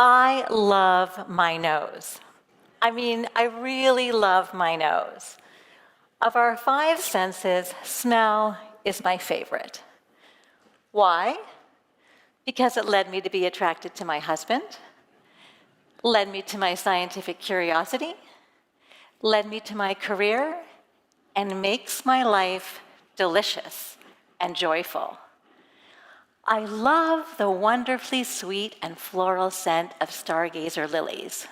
I love my nose. I mean, I really love my nose. Of our five senses, smell is my favorite. Why? Because it led me to be attracted to my husband, led me to my scientific curiosity, led me to my career, and makes my life delicious and joyful. I love the wonderfully sweet and floral scent of stargazer lilies.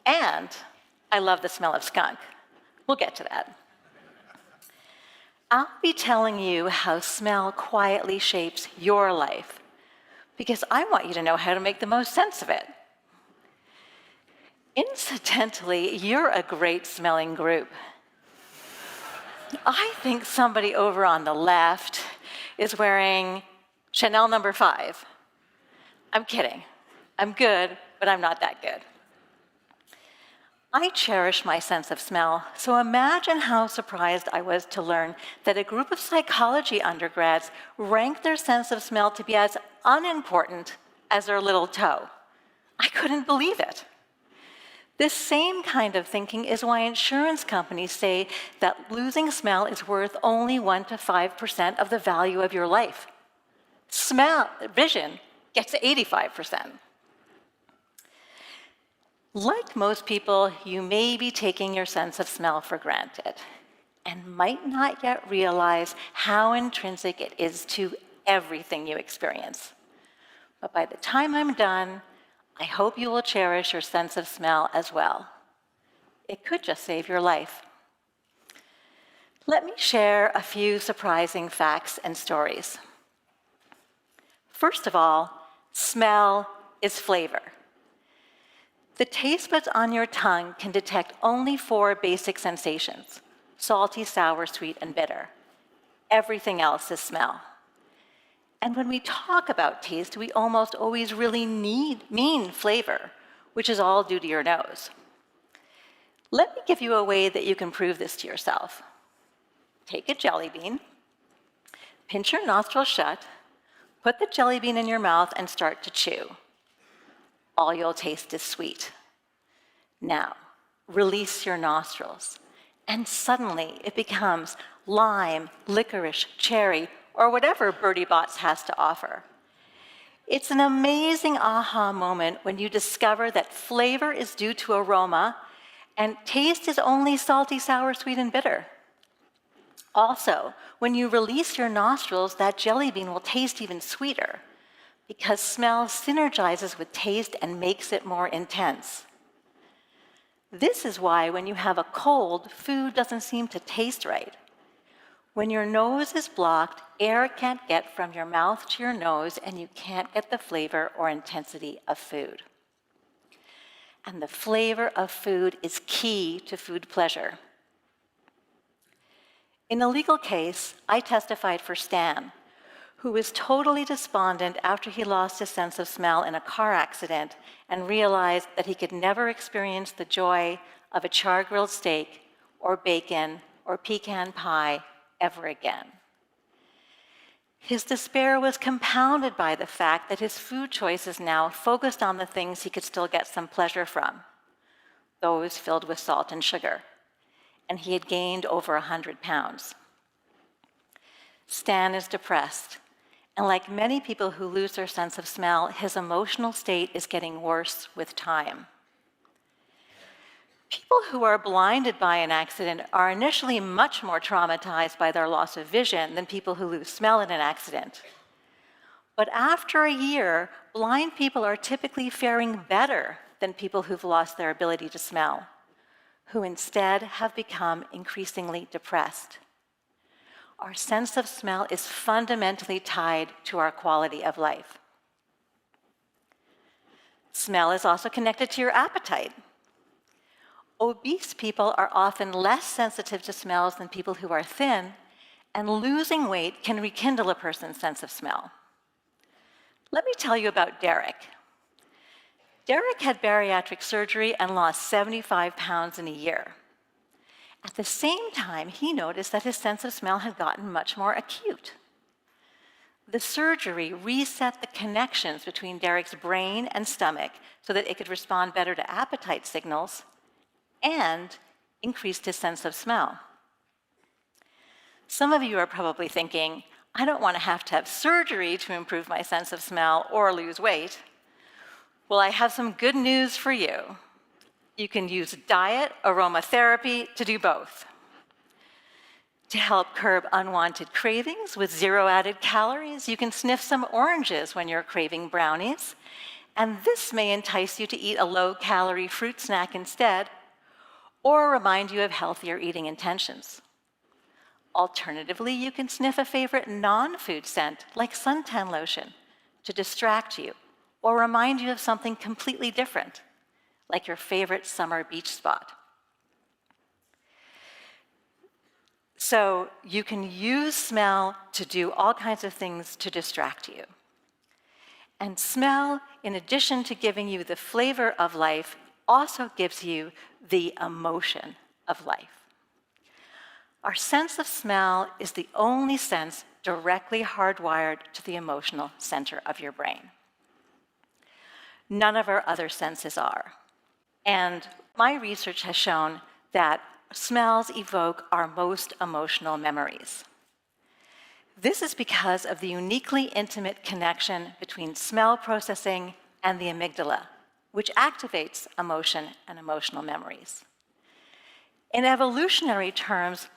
And I love the smell of skunk. We'll get to that. I'll be telling you how smell quietly shapes your life, because I want you to know how to make the most sense of it. Incidentally, you're a great smelling group. I think somebody over on the left is wearing Chanel No. 5. I'm kidding. I'm good, but I'm not that good. I cherish my sense of smell, so imagine how surprised I was to learn that a group of psychology undergrads ranked their sense of smell to be as unimportant as their little toe. I couldn't believe it. This same kind of thinking is why insurance companies say that losing smell is worth only 1 to 5% of the value of your life. Vision gets 85%. Like most people, you may be taking your sense of smell for granted and might not yet realize how intrinsic it is to everything you experience. But by the time I'm done, I hope you will cherish your sense of smell as well. It could just save your life. Let me share a few surprising facts and stories. First of all, smell is flavor. The taste buds on your tongue can detect only 4 basic sensations: salty, sour, sweet, and bitter. Everything else is smell. And when we talk about taste, we almost always really mean flavor, which is all due to your nose. Let me give you a way that you can prove this to yourself. Take a jelly bean, pinch your nostrils shut, put the jelly bean in your mouth and start to chew. All you'll taste is sweet. Now, release your nostrils, and suddenly it becomes lime, licorice, cherry, or whatever Birdie Bots has to offer. It's an amazing aha moment when you discover that flavor is due to aroma, and taste is only salty, sour, sweet, and bitter. Also, when you release your nostrils, that jelly bean will taste even sweeter, because smell synergizes with taste and makes it more intense. This is why when you have a cold, food doesn't seem to taste right. When your nose is blocked, air can't get from your mouth to your nose, and you can't get the flavor or intensity of food. And the flavor of food is key to food pleasure. In a legal case, I testified for Stan, who was totally despondent after he lost his sense of smell in a car accident and realized that he could never experience the joy of a char-grilled steak or bacon or pecan pie ever again. His despair was compounded by the fact that his food choices now focused on the things he could still get some pleasure from, those filled with salt and sugar, and he had gained over 100 pounds. Stan is depressed, and like many people who lose their sense of smell, his emotional state is getting worse with time. People who are blinded by an accident are initially much more traumatized by their loss of vision than people who lose smell in an accident. But after a year, blind people are typically faring better than people who've lost their ability to smell, who instead have become increasingly depressed. Our sense of smell is fundamentally tied to our quality of life. Smell is also connected to your appetite. Obese people are often less sensitive to smells than people who are thin, and losing weight can rekindle a person's sense of smell. Let me tell you about Derek. Derek had bariatric surgery and lost 75 pounds in a year. At the same time, he noticed that his sense of smell had gotten much more acute. The surgery reset the connections between Derek's brain and stomach so that it could respond better to appetite signals and increased his sense of smell. Some of you are probably thinking, I don't want to have surgery to improve my sense of smell or lose weight. Well, I have some good news for you. You can use diet aromatherapy to do both. To help curb unwanted cravings with 0 added calories, you can sniff some oranges when you're craving brownies, and this may entice you to eat a low-calorie fruit snack instead, or remind you of healthier eating intentions. Alternatively, you can sniff a favorite non-food scent, like suntan lotion, to distract you, or remind you of something completely different, like your favorite summer beach spot. So you can use smell to do all kinds of things to distract you. And smell, in addition to giving you the flavor of life, also gives you the emotion of life. Our sense of smell is the only sense directly hardwired to the emotional center of your brain. None of our other senses are. And my research has shown that smells evoke our most emotional memories. This is because of the uniquely intimate connection between smell processing and the amygdala, which activates emotion and emotional memories. In evolutionary terms,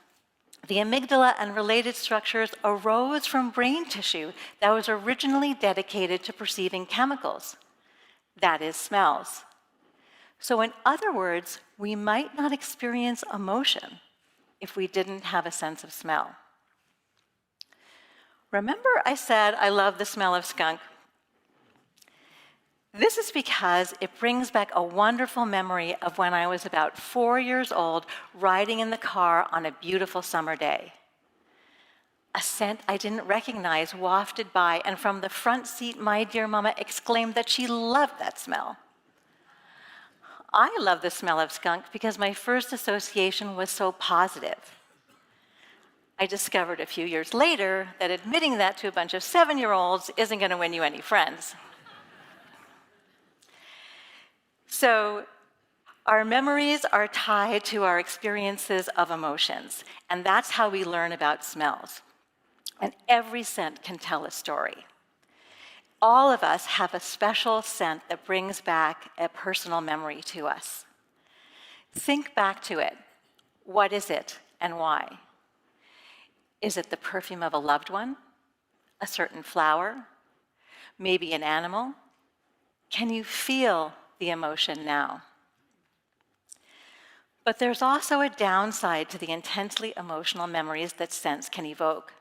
the amygdala and related structures arose from brain tissue that was originally dedicated to perceiving chemicals, that is, smells. So in other words, we might not experience emotion if we didn't have a sense of smell. Remember I said I love the smell of skunk? This is because it brings back a wonderful memory of when I was about 4 years old, riding in the car on a beautiful summer day. A scent I didn't recognize wafted by, and from the front seat, my dear mama exclaimed that she loved that smell. I love the smell of skunk because my first association was so positive. I discovered a few years later that admitting that to a bunch of 7-year-olds isn't going to win you any friends. So our memories are tied to our experiences of emotions, and that's how we learn about smells. And every scent can tell a story. All of us have a special scent that brings back a personal memory to us. Think back to it. What is it and why? Is it the perfume of a loved one? A certain flower? Maybe an animal? Can you feel the emotion now? But there's also a downside to the intensely emotional memories that scents can evoke.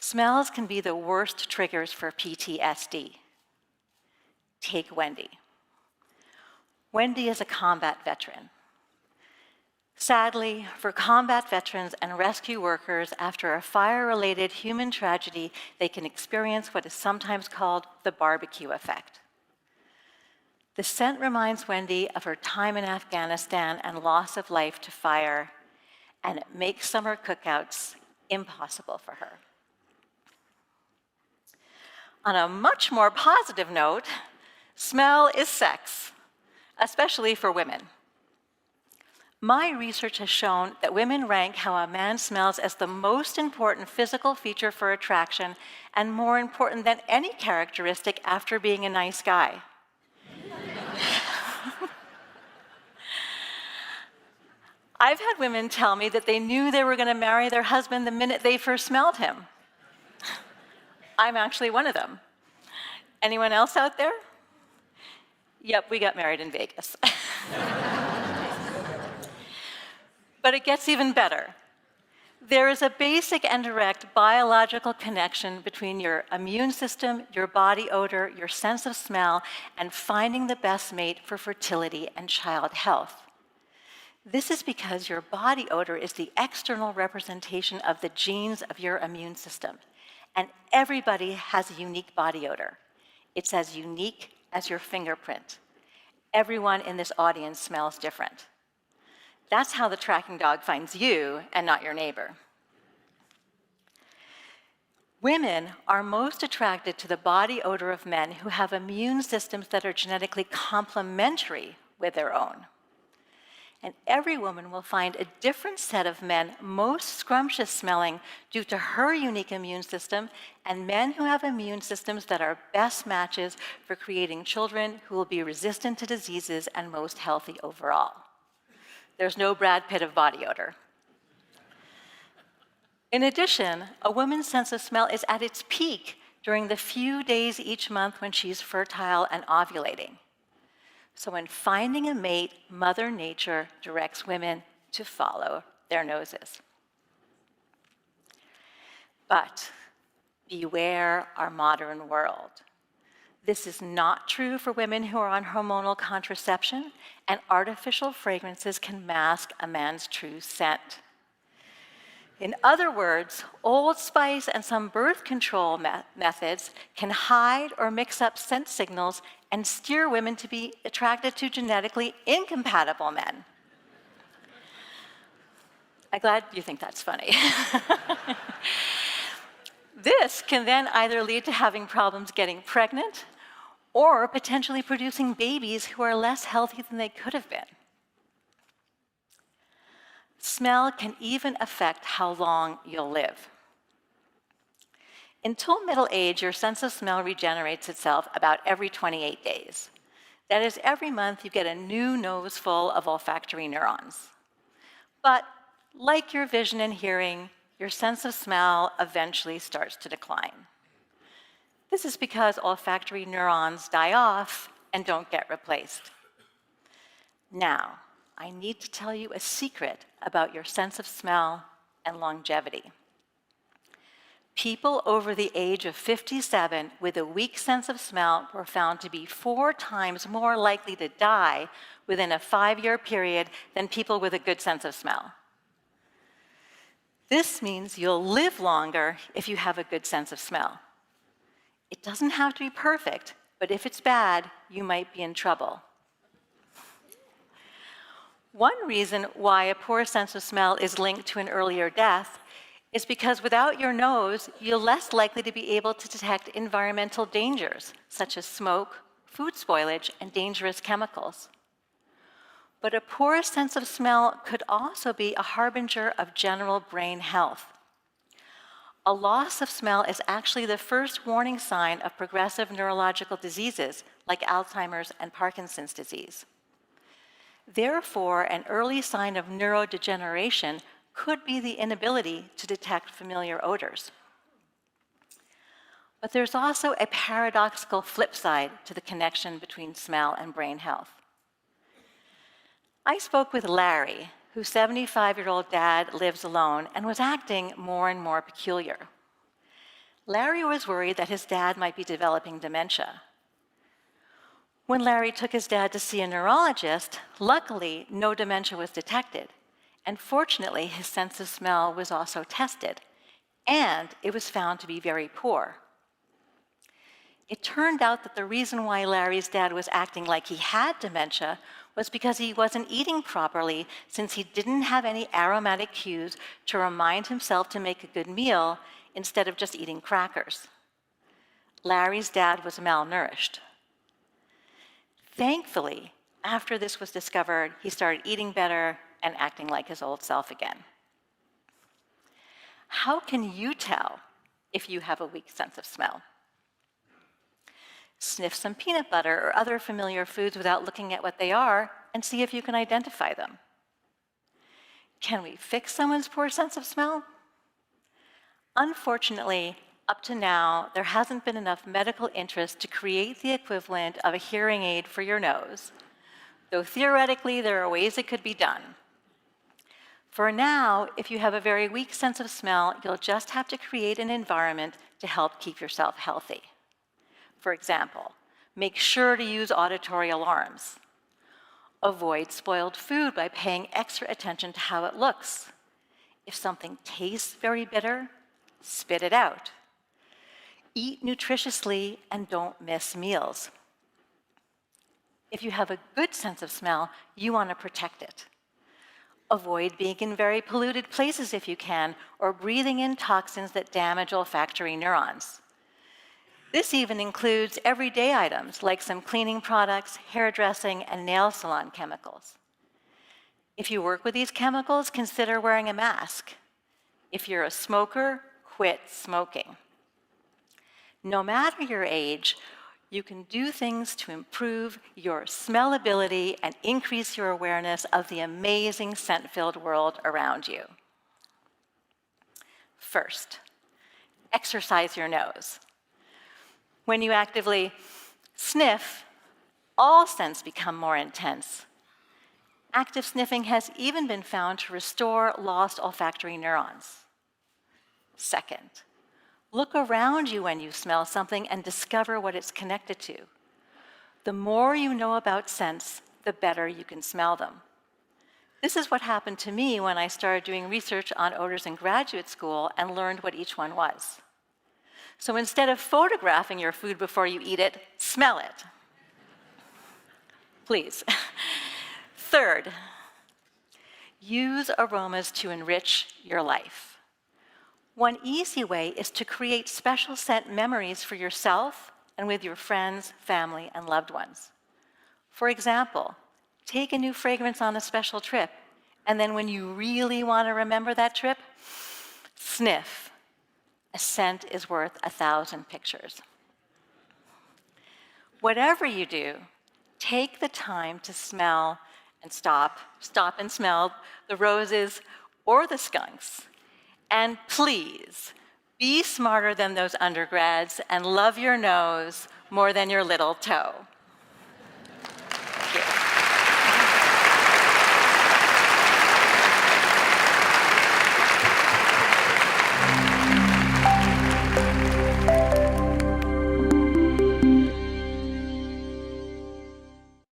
Smells can be the worst triggers for PTSD. Take Wendy. Wendy is a combat veteran. Sadly, for combat veterans and rescue workers, after a fire-related human tragedy, they can experience what is sometimes called the barbecue effect. The scent reminds Wendy of her time in Afghanistan and loss of life to fire, and it makes summer cookouts impossible for her. On a much more positive note, smell is sex, especially for women. My research has shown that women rank how a man smells as the most important physical feature for attraction and more important than any characteristic after being a nice guy. I've had women tell me that they knew they were going to marry their husband the minute they first smelled him. I'm actually one of them. Anyone else out there? Yep, we got married in Vegas. But it gets even better. There is a basic and direct biological connection between your immune system, your body odor, your sense of smell, and finding the best mate for fertility and child health. This is because your body odor is the external representation of the genes of your immune system. And everybody has a unique body odor. It's as unique as your fingerprint. Everyone in this audience smells different. That's how the tracking dog finds you and not your neighbor. Women are most attracted to the body odor of men who have immune systems that are genetically complementary with their own. And every woman will find a different set of men most scrumptious smelling due to her unique immune system, and men who have immune systems that are best matches for creating children who will be resistant to diseases and most healthy overall. There's no Brad Pitt of body odor. In addition, a woman's sense of smell is at its peak during the few days each month when she's fertile and ovulating. So when finding a mate, Mother Nature directs women to follow their noses. But beware our modern world. This is not true for women who are on hormonal contraception, and artificial fragrances can mask a man's true scent. In other words, Old Spice and some birth control methods can hide or mix up scent signals and steer women to be attracted to genetically incompatible men. I'm glad you think that's funny. This can then either lead to having problems getting pregnant or potentially producing babies who are less healthy than they could have been. Smell can even affect how long you'll live. Until middle age, your sense of smell regenerates itself about every 28 days. That is, every month you get a new nose full of olfactory neurons. But like your vision and hearing, your sense of smell eventually starts to decline. This is because olfactory neurons die off and don't get replaced. Now, I need to tell you a secret about your sense of smell and longevity. People over the age of 57 with a weak sense of smell were found to be 4 times more likely to die within a 5-year period than people with a good sense of smell. This means you'll live longer if you have a good sense of smell. It doesn't have to be perfect, but if it's bad, you might be in trouble. One reason why a poor sense of smell is linked to an earlier death is because without your nose, you're less likely to be able to detect environmental dangers, such as smoke, food spoilage, and dangerous chemicals. But a poor sense of smell could also be a harbinger of general brain health. A loss of smell is actually the first warning sign of progressive neurological diseases like Alzheimer's and Parkinson's disease. Therefore, an early sign of neurodegeneration could be the inability to detect familiar odors. But there's also a paradoxical flip side to the connection between smell and brain health. I spoke with Larry, whose 75-year-old dad lives alone and was acting more and more peculiar. Larry was worried that his dad might be developing dementia. When Larry took his dad to see a neurologist, luckily no dementia was detected. And fortunately, his sense of smell was also tested, and it was found to be very poor. It turned out that the reason why Larry's dad was acting like he had dementia was because he wasn't eating properly, since he didn't have any aromatic cues to remind himself to make a good meal instead of just eating crackers. Larry's dad was malnourished. Thankfully, after this was discovered, he started eating better and acting like his old self again. How can you tell if you have a weak sense of smell? Sniff some peanut butter or other familiar foods without looking at what they are and see if you can identify them. Can we fix someone's poor sense of smell? Unfortunately, up to now, there hasn't been enough medical interest to create the equivalent of a hearing aid for your nose, though theoretically there are ways it could be done. For now, if you have a very weak sense of smell, you'll just have to create an environment to help keep yourself healthy. For example, make sure to use auditory alarms. Avoid spoiled food by paying extra attention to how it looks. If something tastes very bitter, spit it out. Eat nutritiously and don't miss meals. If you have a good sense of smell, you want to protect it. Avoid being in very polluted places if you can, or breathing in toxins that damage olfactory neurons. This even includes everyday items like some cleaning products, hairdressing, and nail salon chemicals. If you work with these chemicals, consider wearing a mask. If you're a smoker, quit smoking. No matter your age, you can do things to improve your smellability and increase your awareness of the amazing scent-filled world around you. First, exercise your nose. When you actively sniff, all scents become more intense. Active sniffing has even been found to restore lost olfactory neurons. Second, look around you when you smell something and discover what it's connected to. The more you know about scents, the better you can smell them. This is what happened to me when I started doing research on odors in graduate school and learned what each one was. So instead of photographing your food before you eat it, smell it. Please. Third, use aromas to enrich your life. One easy way is to create special scent memories for yourself and with your friends, family, and loved ones. For example, take a new fragrance on a special trip, and then when you really want to remember that trip, sniff. A scent is worth 1,000 pictures. Whatever you do, take the time to smell and stop and smell the roses or the skunks. And please, be smarter than those undergrads and love your nose more than your little toe.